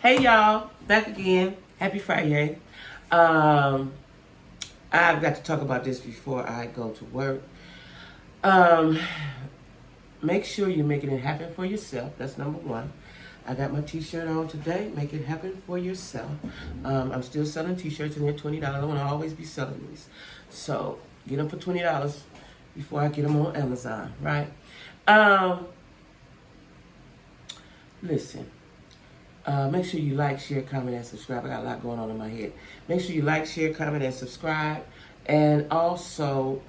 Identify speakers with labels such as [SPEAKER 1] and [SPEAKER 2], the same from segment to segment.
[SPEAKER 1] Hey y'all, back again. Happy Friday. I've got to talk about this before I go to work. Um, Make sure you're making it happen for yourself. That's number one. I got my t-shirt on today. Make it happen for yourself. I'm still selling t-shirts and they're $20. I want to always be selling these. So get them for $20 before I get them on Amazon, right? Listen. Make sure you like, share, comment, and subscribe. I got a lot going on in my head. Make sure you like, share, comment, and subscribe. And also,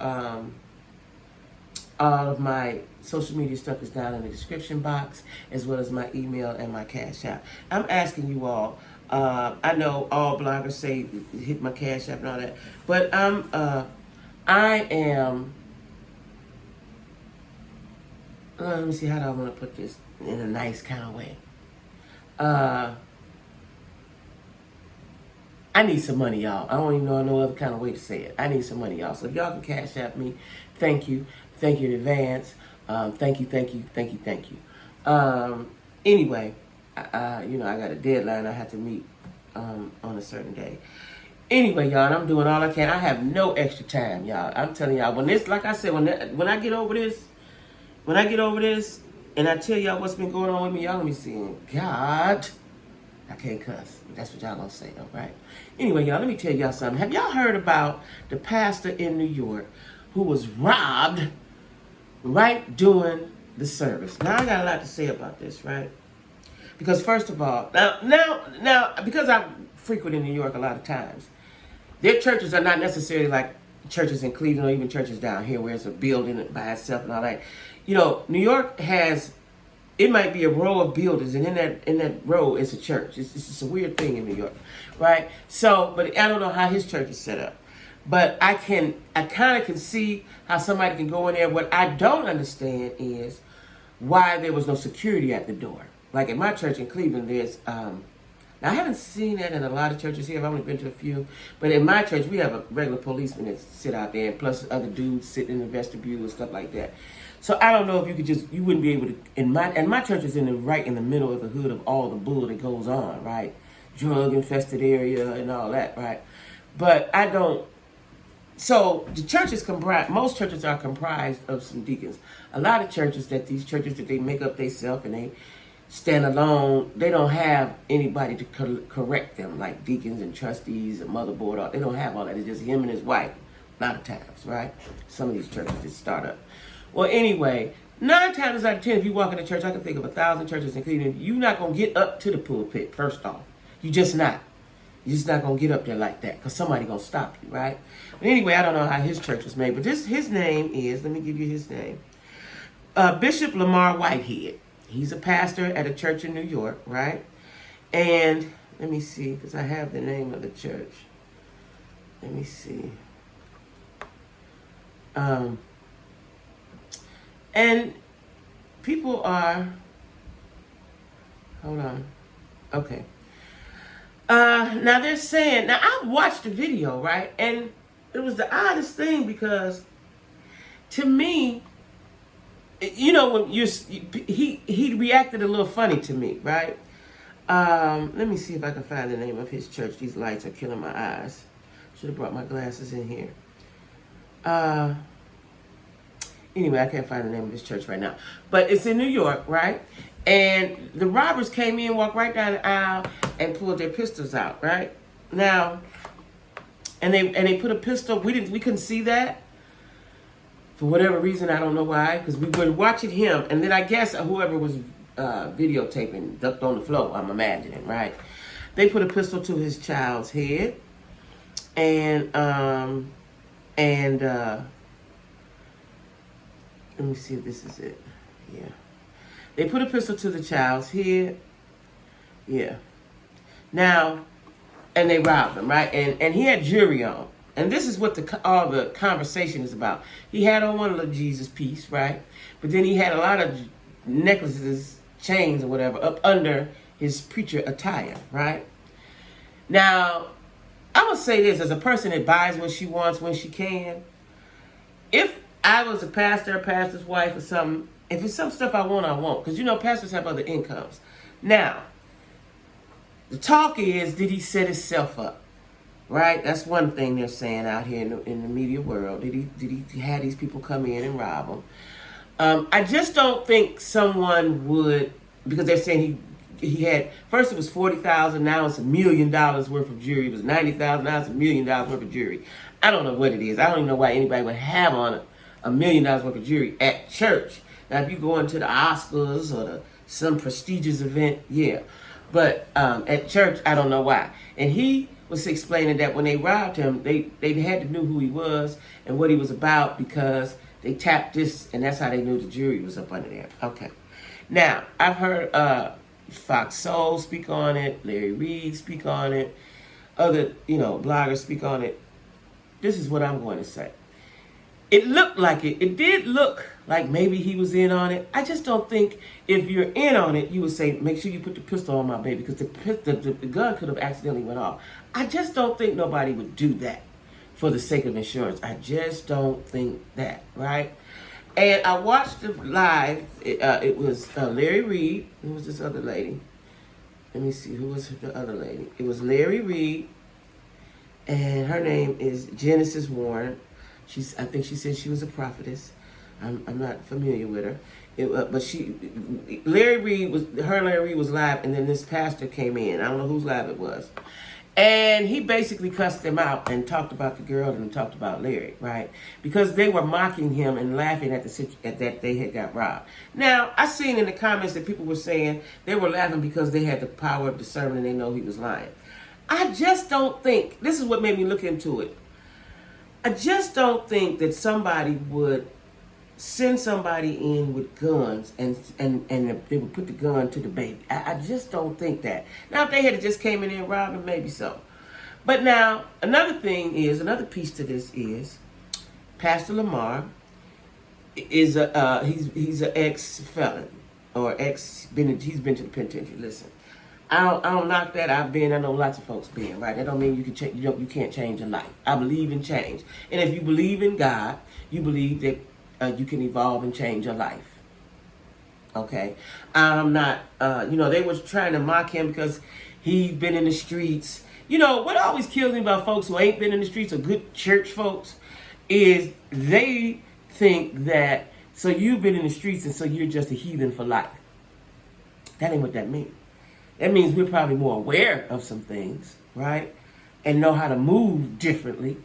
[SPEAKER 1] all of my social media stuff is down in the description box, as well as my email and my Cash App. I'm asking you all, I know all bloggers say hit my Cash App and all that, but I am, let me see, how do I want to put this in a nice kind of way? I need some money, y'all. I don't even know no other kind of way to say it. I need some money, y'all. So if y'all can Cash App me, thank you. Thank you in advance. Thank you. Anyway, I got a deadline I have to meet on a certain day. Anyway, y'all, I'm doing all I can. I have no extra time, y'all. I'm telling y'all, when this, like I said, when I get over this, and I tell y'all what's been going on with me, y'all gonna be saying, God, I can't cuss. That's what y'all gonna say, though, right? Anyway, y'all, let me tell y'all something. Have y'all heard about the pastor in New York who was robbed right during the service? Now, I got a lot to say about this, right? Because first of all, now, because I frequent in New York a lot of times, their churches are not necessarily like churches in Cleveland or even churches down here where it's a building by itself and all that. You know, New York has, it might be a row of buildings, and in that row is a church. It's just a weird thing in New York, right? So, but I don't know how his church is set up. But I kind of can see how somebody can go in there. What I don't understand is why there was no security at the door. Like at my church in Cleveland, there's, now I haven't seen that in a lot of churches here. I've only been to a few. But in my church, we have a regular policeman that sit out there, and plus other dudes sitting in the vestibule and stuff like that. So I don't know if you wouldn't be able to, and my church is right in the middle of the hood of all the bull that goes on, right? Drug infested area and all that, right? But I don't. So the church is comprised, most churches are comprised of some deacons. A lot of churches that they make up themselves and they stand alone, they don't have anybody to correct them, like deacons and trustees and motherboard. They don't have all that. It's just him and his wife, a lot of times, right? Some of these churches just start up. Well, anyway, 9 times out of 10, if you walk in a church, I can think of 1,000 churches in Cleveland, you're not going to get up to the pulpit, first off. You're just not. You're just not going to get up there like that because somebody going to stop you, right? But anyway, I don't know how his church was made, but his name is, let me give you his name, Bishop Lamor Whitehead. He's a pastor at a church in New York, right? And let me see, because I have the name of the church. Let me see. And people are, hold on, okay. Now they're saying, now I watched the video, right? And it was the oddest thing because to me, you know, when he reacted a little funny to me, right? Let me see if I can find the name of his church. These lights are killing my eyes. Should have brought my glasses in here. Anyway, I can't find the name of his church right now. But it's in New York, right? And the robbers came in, walked right down the aisle, and pulled their pistols out, right? Now, and they put a pistol. We couldn't see that for whatever reason. I don't know why, because we were watching him, and then I guess whoever was videotaping ducked on the floor. I'm imagining, right? They put a pistol to his child's head, and let me see if this is it. Yeah. They put a pistol to the child's head. Yeah. Now, and they robbed him, right? And he had jewelry on. And this is what all the conversation is about. He had on one little Jesus piece, right? But then he had a lot of necklaces, chains or whatever, up under his preacher attire, right? Now, I'm going to say this as a person that buys what she wants when she can. If I was a pastor, a pastor's wife or something, if it's some stuff I want, I won't. Because, you know, pastors have other incomes. Now, The talk is, did he set himself up? Right? That's one thing they're saying out here in the media world. Did he have these people come in and rob him? I just don't think someone would, because they're saying he had, first it was $40,000, now it's $1 million worth of jewelry. It was $90,000, now it's $1 million worth of jewelry. I don't know what it is. I don't even know why anybody would have on $1 million worth of jewelry at church. Now, if you go into the Oscars or some prestigious event, yeah. But at church, I don't know why. And he was explaining that when they robbed him, they had to know who he was and what he was about because they tapped this, and that's how they knew the jury was up under there. Okay. Now, I've heard Fox Soul speak on it, Larry Reed speak on it, other, bloggers speak on it. This is what I'm going to say. It looked like it. It did look like maybe he was in on it. I just don't think if you're in on it, you would say, make sure you put the pistol on my baby, because the gun could have accidentally went off. I just don't think nobody would do that for the sake of insurance. I just don't think that, right? And I watched it live. It was Larry Reed. Who was this other lady? Let me see. Who was the other lady? It was Larry Reed, and her name is Genesis Warren. I think she said she was a prophetess. I'm not familiar with her. Larry Reed was live, and then this pastor came in. I don't know whose live it was. And he basically cussed them out and talked about the girl and talked about Larry, right? Because they were mocking him and laughing at that they had got robbed. Now, I seen in the comments that people were saying they were laughing because they had the power of discernment and they know he was lying. I just don't think, this is what made me look into it. I just don't think that somebody would send somebody in with guns and they would put the gun to the baby. I just don't think that. Now, if they had just came in and robbed him, maybe so. But now, another piece to this is, Pastor Lamor is he's an ex-felon or he's been to the penitentiary. Listen, I don't knock that. I know lots of folks been, right? That don't mean you can change. You can't change a life. I believe in change, and if you believe in God, you believe that you can evolve and change your life. Okay, I'm not. They were trying to mock him because he's been in the streets. What always kills me about folks who ain't been in the streets or good church folks is they think that so you've been in the streets and so you're just a heathen for life. That ain't what that means. That means we're probably more aware of some things, right? And know how to move differently.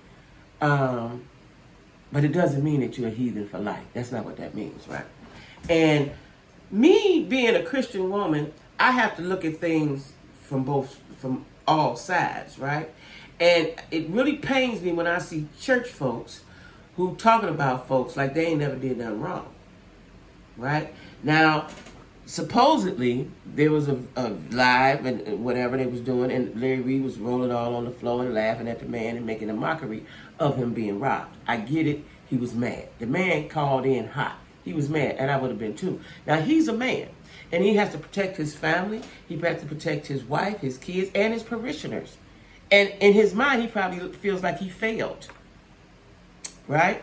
[SPEAKER 1] But it doesn't mean that you're a heathen for life. That's not what that means, right? And me being a Christian woman, I have to look at things from all sides, right? And it really pains me when I see church folks who talking about folks like they ain't never did nothing wrong, right? Now, supposedly, there was a live and whatever they was doing, and Larry Reed was rolling all on the floor and laughing at the man and making a mockery of him being robbed. I get it. He was mad. The man called in hot. He was mad, and I would have been too. Now, he's a man, and he has to protect his family. He has to protect his wife, his kids, and his parishioners. And in his mind, he probably feels like he failed, right?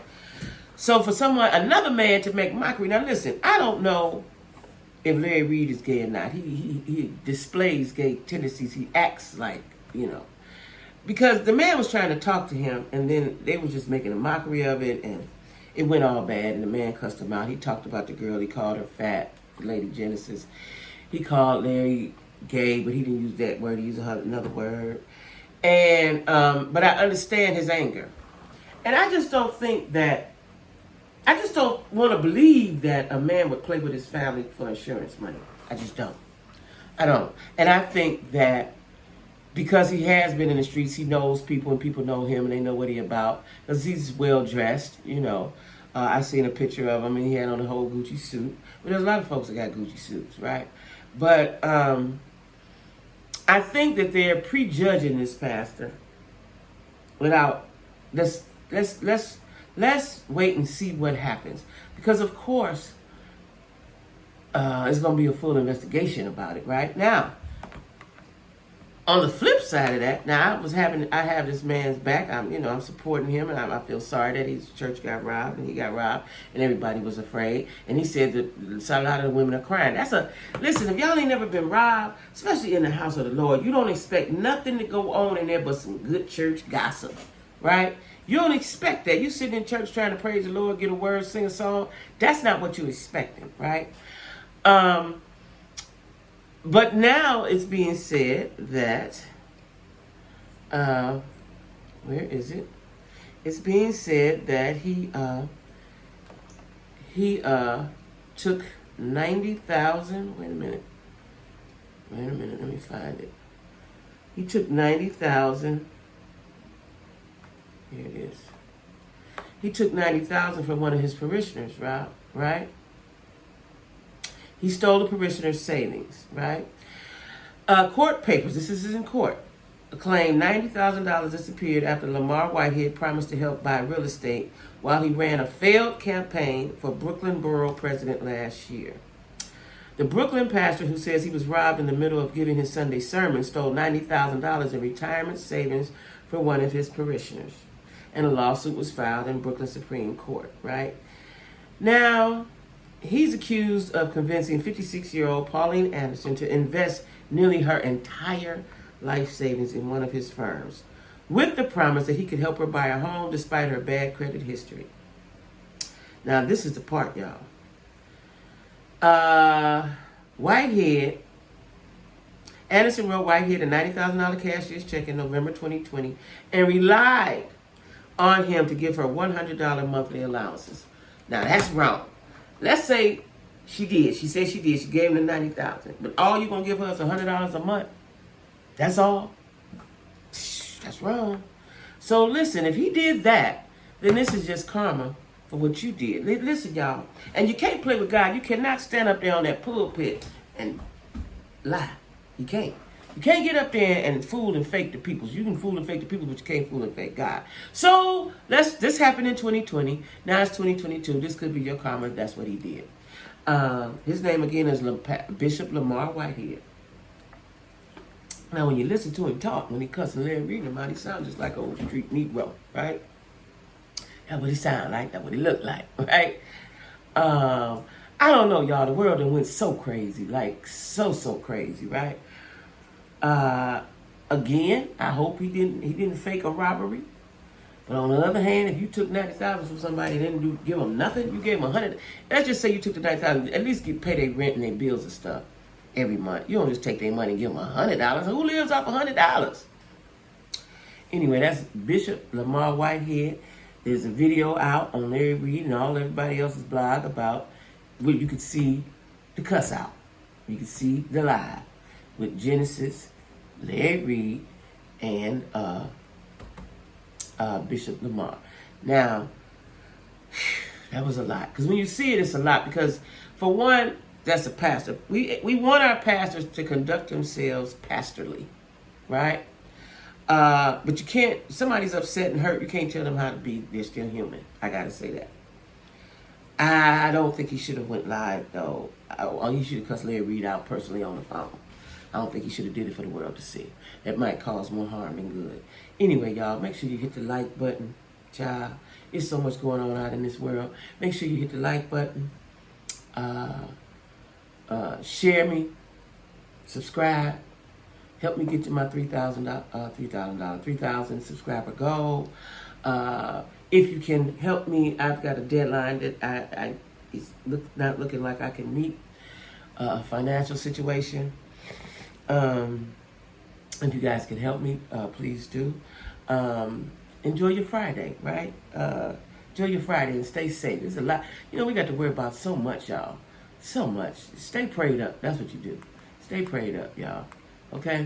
[SPEAKER 1] So for another man to make mockery, now listen, I don't know if Larry Reed is gay or not. He displays gay tendencies. He acts like, because the man was trying to talk to him, and then they were just making a mockery of it, and it went all bad, and the man cussed him out. He talked about the girl. He called her fat, Lady Genesis. He called Larry gay, but he didn't use that word. He used another word. And but I understand his anger. And I just don't want to believe that a man would play with his family for insurance money. I just don't. I don't. And I think that because he has been in the streets, he knows people and people know him and they know what he's about. Because he's well dressed, I seen a picture of him and he had on a whole Gucci suit. But there's a lot of folks that got Gucci suits, right? But I think that they're prejudging this pastor without let's wait and see what happens. Because of course it's gonna be a full investigation about it, right? Now, On the flip side of that, now I have this man's back. I'm supporting him, and I feel sorry that his church got robbed, and he got robbed, and everybody was afraid. And he said that a lot of the women are crying. Listen. If y'all ain't never been robbed, especially in the house of the Lord, you don't expect nothing to go on in there but some good church gossip, right? You don't expect that. You sitting in church trying to praise the Lord, get a word, sing a song. That's not what you're expecting, right? But now it's being said that, where is it? It's being said that he took 90,000. Wait a minute. Let me find it. He took 90,000. Here it is. He took 90,000 from one of his parishioners, right? He stole the parishioner's savings, right? Court papers, this is in court, claim $90,000 disappeared after Lamor Whitehead promised to help buy real estate while he ran a failed campaign for Brooklyn Borough president last year. The Brooklyn pastor, who says he was robbed in the middle of giving his Sunday sermon, stole $90,000 in retirement savings from one of his parishioners. And a lawsuit was filed in Brooklyn Supreme Court, right? Now, he's accused of convincing 56-year-old Pauline Anderson to invest nearly her entire life savings in one of his firms, with the promise that he could help her buy a home despite her bad credit history. Now, this is the part, y'all. Anderson wrote Whitehead a $90,000 cashier's check in November 2020 and relied on him to give her $100 monthly allowances. Now, that's wrong. Let's say she did. She said she did. She gave him the $90,000. But all you're going to give her is $100 a month. That's all. That's wrong. So listen, if he did that, then this is just karma for what you did. Listen, y'all. And you can't play with God. You cannot stand up there on that pulpit and lie. You can't. You can't get up there and fool and fake the people. You can fool and fake the people, but you can't fool and fake God. So this happened in 2020. Now it's 2022. This could be your karma. That's what he did. His name again is Bishop Lamor Whitehead. Now when you listen to him talk, when he cussing Larry Reed him out, he sounds just like an old street Negro, right? That's what he sound like. That's what he look like, right? I don't know, y'all. The world done went so crazy, like so crazy, right? Again, I hope he didn't fake a robbery. But on the other hand, if you took 90,000 from somebody and didn't give them nothing, you gave them 100. Let's just say you took the 90,000. At least pay their rent and their bills and stuff every month. You don't just take their money and give them $100. Who lives off $100? Anyway, that's Bishop Lamor Whitehead. There's a video out on Larry Reed and everybody else's blog about where you could see the cuss out. You could see the live with Genesis, Larry Reed, and Bishop Lamor. Now, that was a lot. Because when you see it, it's a lot. Because, for one, that's a pastor. We want our pastors to conduct themselves pastorally, right? But you can't, somebody's upset and hurt, you can't tell them how to be. They're still human. I got to say that. I don't think he should have went live, though. He should have cussed Larry Reed out personally on the phone. I don't think he should have did it for the world to see. That might cause more harm than good. Anyway, y'all, make sure you hit the like button. Child, there's so much going on out in this world. Make sure you hit the like button. Share me. Subscribe. Help me get to my 3,000 subscriber goal. If you can help me, I've got a deadline that it's not looking like I can meet. A financial situation. If you guys can help me, please do. Enjoy your Friday, right? Enjoy your Friday and stay safe. There's a lot. We got to worry about so much, y'all. So much. Stay prayed up. That's what you do. Stay prayed up, y'all. Okay?